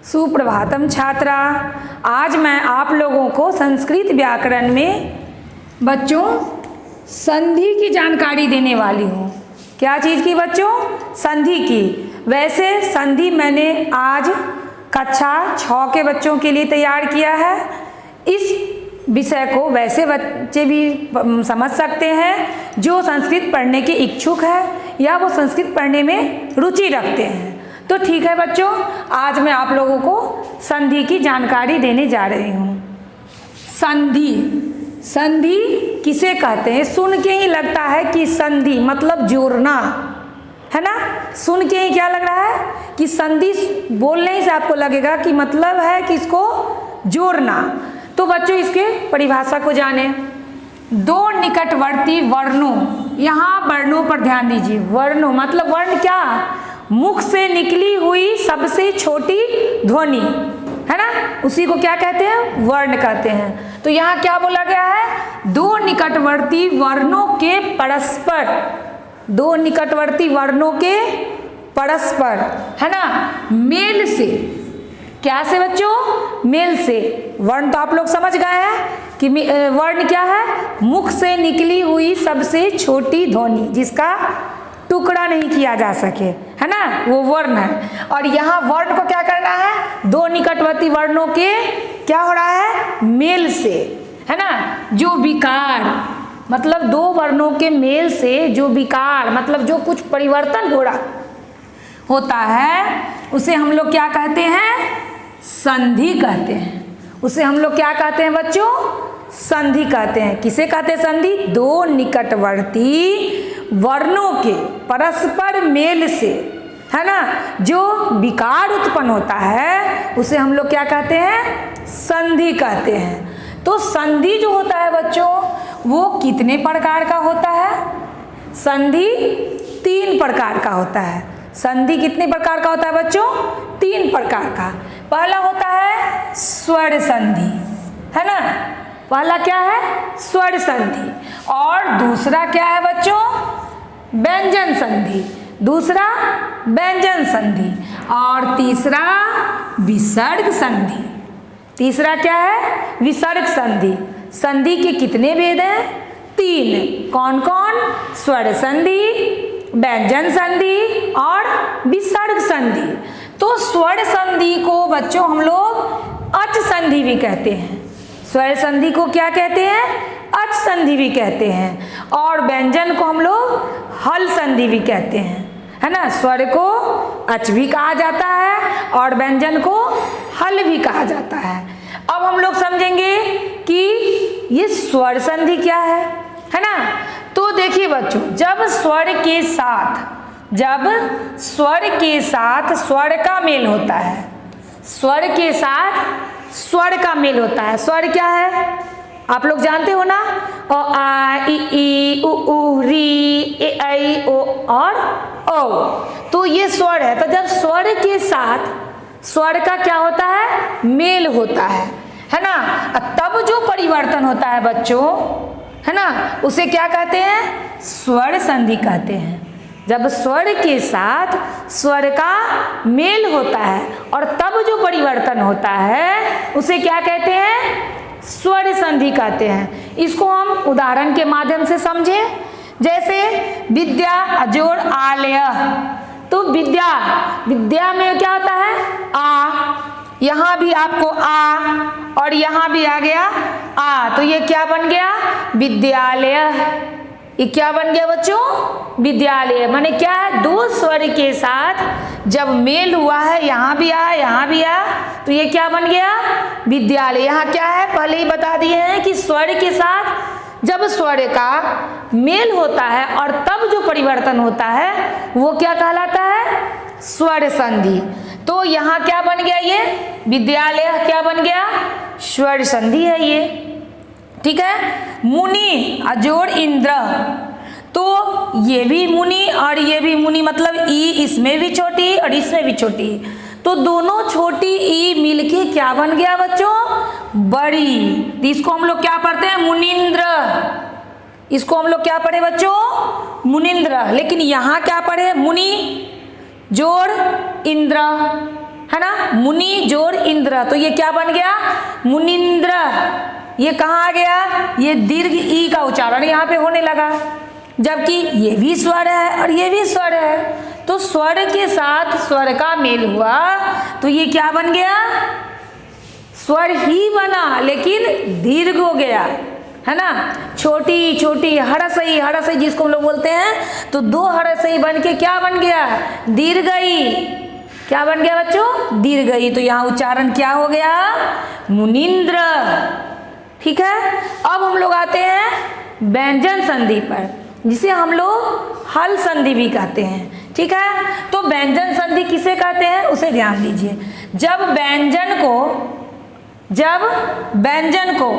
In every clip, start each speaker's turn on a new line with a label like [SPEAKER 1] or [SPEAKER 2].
[SPEAKER 1] सुप्रभातम छात्रा। आज मैं आप लोगों को संस्कृत व्याकरण में बच्चों संधि की जानकारी देने वाली हूँ। क्या चीज़ की बच्चों? संधि की। वैसे संधि मैंने आज कक्षा 6 के बच्चों के लिए तैयार किया है। इस विषय को वैसे बच्चे भी समझ सकते हैं जो संस्कृत पढ़ने के इच्छुक है या वो संस्कृत पढ़ने में रुचि रखते हैं। तो ठीक है बच्चों, आज मैं आप लोगों को संधि की जानकारी देने जा रही हूँ। संधि किसे कहते हैं? सुन के ही लगता है कि संधि मतलब जोड़ना, है ना। सुन के ही क्या लग रहा है कि संधि बोलने से आपको लगेगा कि मतलब है कि इसको जोड़ना। तो बच्चों इसके परिभाषा को जाने। दो निकटवर्ती वर्णों, यहाँ वर्णों पर ध्यान दीजिए। वर्णों मतलब वर्ण क्या? मुख से निकली हुई सबसे छोटी ध्वनि, है ना, उसी को क्या कहते हैं? वर्ण कहते हैं। तो यहाँ क्या बोला गया है? दो निकटवर्ती वर्णों के परस्पर, दो निकटवर्ती वर्णों के परस्पर, है ना, मेल से। क्या से बच्चों? मेल से। वर्ण तो आप लोग समझ गए हैं कि वर्ण क्या है? मुख से निकली हुई सबसे छोटी ध्वनि जिसका टुकड़ा नहीं किया जा सके, है ना, वो वर्ण है। और यहाँ वर्ण को क्या करना है? दो निकटवर्ती वर्णों के क्या हो रहा है? मेल से, है ना। जो विकार मतलब दो वर्णों के मेल से जो विकार मतलब जो कुछ परिवर्तन हो रहा होता है उसे हम लोग क्या कहते हैं? संधि कहते हैं। उसे हम लोग क्या कहते हैं बच्चों? संधि कहते हैं। किसे कहते हैं संधि? दो निकटवर्ती वर्णों के परस्पर मेल से, है ना, जो विकार उत्पन्न होता है उसे हम लोग क्या कहते हैं? संधि कहते हैं। तो संधि जो होता है बच्चों वो कितने प्रकार का होता है? संधि 3 प्रकार का होता है। संधि कितने प्रकार का होता है बच्चों? 3 प्रकार का। पहला होता है स्वर संधि, है ना। पहला क्या है? स्वर संधि। और दूसरा क्या है बच्चों? व्यंजन संधि। दूसरा व्यंजन संधि। और तीसरा विसर्ग संधि। तीसरा क्या है? विसर्ग संधि। संधि के कितने भेद हैं? 3। कौन कौन? स्वर संधि, व्यंजन संधि और विसर्ग संधि। तो स्वर संधि को बच्चों हम लोग अच संधि भी कहते हैं। स्वर संधि को क्या कहते हैं? अच संधि भी कहते हैं। और व्यंजन को हम लोग हल संधि भी कहते हैं, है ना। स्वर को अच भी कहा जाता है और व्यंजन को हल भी कहा जाता है। अब हम लोग समझेंगे कि ये स्वर संधि क्या है ना। तो देखिए बच्चों, जब स्वर के साथ स्वर का मेल होता है, स्वर के साथ स्वर का मेल होता है। स्वर क्या है आप लोग जानते हो ना? अ आ इ ई उ ऊ री ए ऐ ओ और औ। तो ये स्वर है। तो जब स्वर के साथ स्वर का क्या होता है? मेल होता है ना। तब जो परिवर्तन होता है बच्चों, है ना, उसे क्या कहते हैं? स्वर संधि कहते हैं। जब स्वर के साथ स्वर का मेल होता है और तब जो परिवर्तन होता है उसे क्या कहते हैं? स्वर संधि कहते हैं। इसको हम उदाहरण के माध्यम से समझें। जैसे विद्या अजोड़ आलय। तो विद्या में क्या होता है? आ। यहाँ भी आपको आ और यहाँ भी आ गया आ। तो ये क्या बन गया? विद्यालय। ये क्या बन गया बच्चों? विद्यालय। माने क्या है? दो स्वर के साथ जब मेल हुआ है, यहाँ भी आ यहाँ भी आ, तो ये क्या बन गया? विद्यालय। यहाँ क्या है? पहले ही बता दिए हैं कि स्वर के साथ जब स्वर का मेल होता है और तब जो परिवर्तन होता है वो क्या कहलाता है? स्वर संधि। तो यहाँ क्या बन गया? ये विद्यालय क्या बन गया? स्वर संधि है ये, ठीक है। मुनि अजोड़ इंद्र। तो ये भी मुनि और ये भी मुनि, मतलब ई इसमें भी छोटी और इसमें भी छोटी। तो दोनों छोटी ई मिलके क्या बन गया बच्चों? बड़ी। तो इसको हम लोग क्या पढ़ते हैं? मुनिंद्र। इसको हम लोग क्या पढ़े बच्चों? मुनिंद्र। लेकिन यहाँ क्या पढ़े? मुनि जोड़ इंद्र, है ना, मुनि जोर इंद्र, तो ये क्या बन गया, मुनिंद्र। ये कहाँ आ गया, ये दीर्घ ई का उच्चारण यहाँ पे होने लगा, जबकि ये भी स्वर है और ये भी स्वर है, तो स्वर के साथ स्वर का मेल हुआ तो ये क्या बन गया, स्वर ही बना लेकिन दीर्घ हो गया, है ना। छोटी छोटी हरसई, हरसई जिसको हम लोग बोलते हैं, तो दो हरसई बन के क्या बन गया, दीर्घई। क्या बन गया बच्चों, दीर्घई। तो यहाँ उच्चारण क्या हो गया, मुनिंद्र। ठीक है, अब हम लोग आते हैं व्यंजन संधि पर, जिसे हम लोग हल संधि भी कहते हैं। ठीक है, तो व्यंजन संधि किसे कहते हैं उसे ध्यान दीजिए। जब व्यंजन को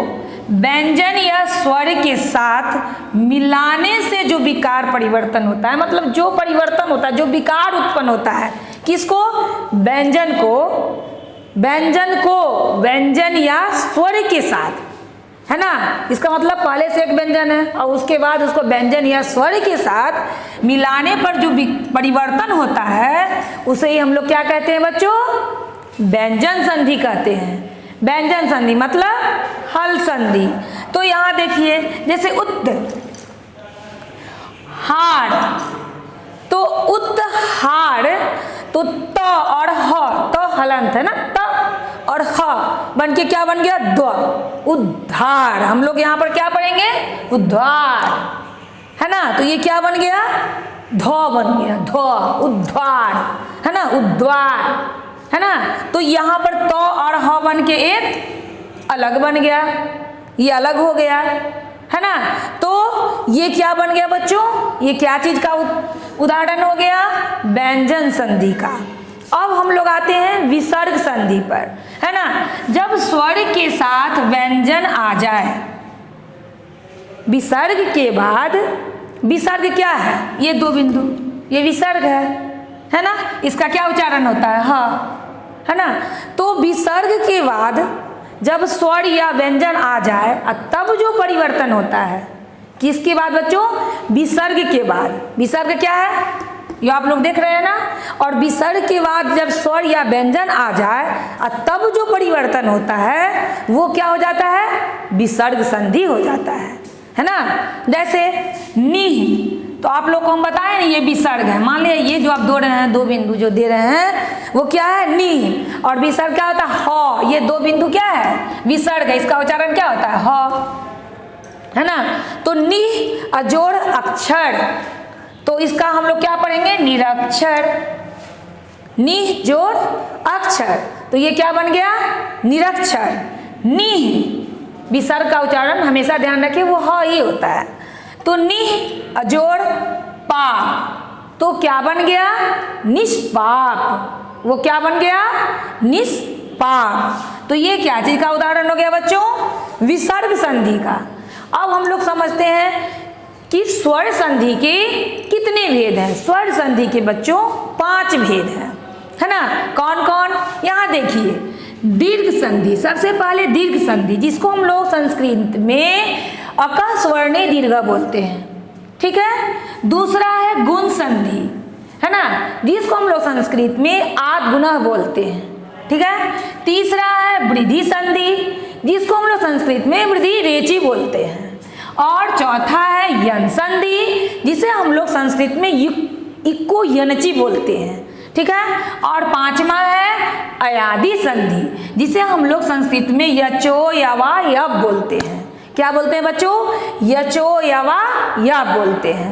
[SPEAKER 1] व्यंजन या स्वर के साथ मिलाने से जो विकार परिवर्तन होता है, मतलब जो परिवर्तन होता है, जो विकार उत्पन्न होता है, किसको, व्यंजन को व्यंजन या स्वर के साथ, है ना। इसका मतलब पहले से एक व्यंजन है और उसके बाद उसको व्यंजन या स्वर के साथ मिलाने पर जो परिवर्तन होता है उसे ही हम लोग क्या कहते हैं बच्चों, व्यंजन संधि कहते हैं। व्यंजन संधि मतलब हल संधि। तो यहाँ देखिए, जैसे उत हाड़, तो उत हाड़, तो त और ह, त हलंत है ना, त और ह बन के क्या बन गया, द, उद्धार। हम लोग यहाँ पर क्या पढ़ेंगे, उद्धार, है ना। तो ये क्या बन गया, ध बन गया, ध, उद्धार, है ना, उद्धार, है ना। तो यहाँ पर त और ह बन के एक अलग बन गया, ये अलग हो गया, है ना। तो ये क्या बन गया बच्चों, ये क्या चीज का उदाहरण हो गया, व्यंजन संधि का। अब हम लोग आते हैं विसर्ग संधि पर, है ना। जब स्वर के साथ व्यंजन आ जाए, विसर्ग के बाद, विसर्ग क्या है, ये दो बिंदु, ये विसर्ग है ना। इसका क्या उच्चारण होता है, ह, है ना। तो विसर्ग के बाद जब स्वर या व्यंजन आ जाए तब जो परिवर्तन होता है, किसके बाद बच्चों, विसर्ग के बाद। विसर्ग क्या है, ये आप लोग देख रहे हैं ना। और विसर्ग के बाद जब स्वर या व्यंजन आ जाए तब जो परिवर्तन होता है वो क्या हो जाता है, विसर्ग संधि हो जाता है ना। जैसे निह, तो आप लोग को हम बताएं ना, ये विसर्ग है। मान लिया ये जो आप दो रहे हैं, दो बिंदु जो दे रहे हैं वो क्या है, नी, और विसर्ग क्या होता है, ह। ये दो बिंदु क्या है, विसर्ग है, इसका उच्चारण क्या होता है, ह, है ना। तो नी अजोड़ अक्षर, तो इसका हम लोग क्या पढ़ेंगे, निरक्षर। नी जोड़ अक्षर, तो ये क्या बन गया, निरक्षर। नी विसर्ग का उच्चारण हमेशा ध्यान रखिए वो ह ही होता है। तो निह अजोड़ पाप, तो क्या बन गया, निष्पाप। वो क्या बन गया, निष्पाप। तो ये क्या चीज का उदाहरण हो गया बच्चों, विसर्ग संधि का। अब हम लोग समझते हैं कि स्वर संधि के कितने भेद हैं। स्वर संधि के बच्चों 5 भेद हैं, है ना। कौन कौन, यहाँ देखिए, दीर्घ संधि, सबसे पहले दीर्घ संधि, जिसको हम लोग संस्कृत में अकः स्वर्णे दीर्घ बोलते हैं। ठीक है। दूसरा है गुण संधि, है ना, जिसको हम लोग संस्कृत में आद गुणः बोलते हैं। ठीक है। तीसरा है वृद्धि संधि, जिसको हम लोग संस्कृत में वृद्धि रेचि बोलते हैं। और चौथा है यन संधि, जिसे हम लोग संस्कृत में इक्को यनचि बोलते हैं। ठीक है। और 5वां है अयादि संधि, जिसे हम लोग संस्कृत में यचो यवा यब बोलते हैं। क्या बोलते हैं बच्चों, यचो यवा यब बोलते हैं।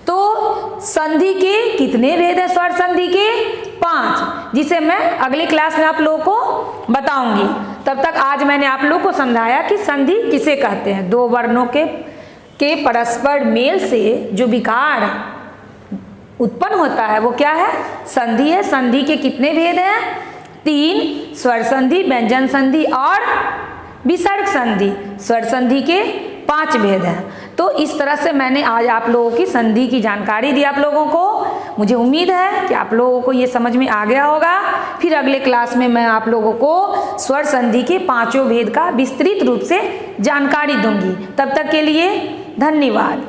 [SPEAKER 1] तो संधि के कितने भेद है, स्वर संधि के 5, जिसे मैं अगली क्लास में आप लोगों को बताऊंगी। तब तक आज मैंने आप लोगों को समझाया कि संधि किसे कहते हैं। 2 वर्णों के परस्पर मेल से जो विकार उत्पन्न होता है वो क्या है, संधि है। संधि के कितने भेद हैं, 3, स्वर संधि, व्यंजन संधि और विसर्ग संधि। स्वर संधि के 5 भेद हैं। तो इस तरह से मैंने आज आप लोगों की संधि की जानकारी दी आप लोगों को। मुझे उम्मीद है कि आप लोगों को ये समझ में आ गया होगा। फिर अगले क्लास में मैं आप लोगों को स्वर संधि के 5 भेद का विस्तृत रूप से जानकारी दूंगी। तब तक के लिए धन्यवाद।